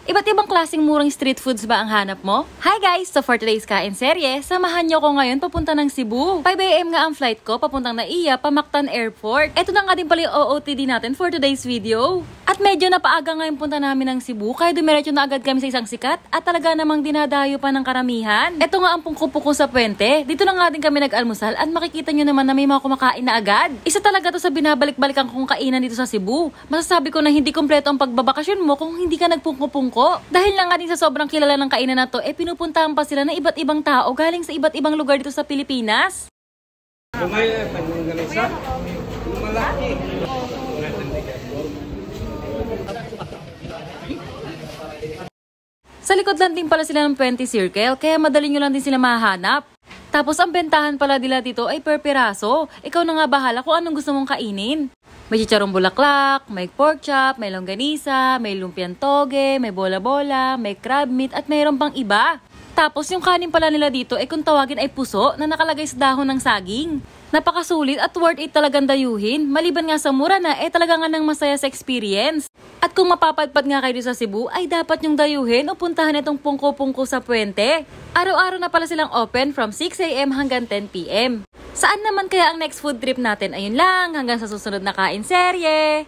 Iba't ibang klaseng murang street foods ba ang hanap mo? Hi guys! So for today's kain serye, samahan nyo ko ngayon papunta ng Cebu. 5 AM nga ang flight ko papuntang Naiya, Mactan Airport. Ito na nga din pala yung OOTD natin for today's video. At medyo napaaga nga yung punta namin ng Cebu, kaya dumiretso na agad kami sa isang sikat at talaga namang dinadayo pa ng karamihan. Ito nga ang pungko-pungko sa puwente. Dito na nga din kami nag-almusal at makikita nyo naman na may mga kumakain na agad. Isa talaga to sa binabalik-balikan kong kainan dito sa Cebu. Masasabi ko na hindi kompleto ang pagbabakasyon mo kung hindi ka nagpungko-pungko. Dahil lang nga din sa sobrang kilala ng kainan na to, pinupuntahan pa sila ng iba't ibang tao galing sa iba't ibang lugar dito sa Pilipinas. Sa likod lang din pala sila ng 20 circle, kaya madali nyo lang din sila mahanap. Tapos ang bentahan pala nila dito ay per piraso. Ikaw na nga bahala kung anong gusto mong kainin. May chicharong bulaklak, may pork chop, may longganisa, may lumpiang toge, may bola-bola, may crab meat at mayroon pang iba. Tapos yung kanin pala nila dito ay kung tawagin ay puso na nakalagay sa dahon ng saging. Napakasulit at worth it talagang dayuhin. Maliban nga sa mura na, talaga nga nang masaya sa experience. At kung mapapadpad nga kayo sa Cebu, ay dapat yung dayuhin o puntahan itong pungko-pungko sa puwente. Araw-araw na pala silang open from 6 AM hanggang 10 PM. Saan naman kaya ang next food trip natin? Ayun lang, hanggang sa susunod na kain serye!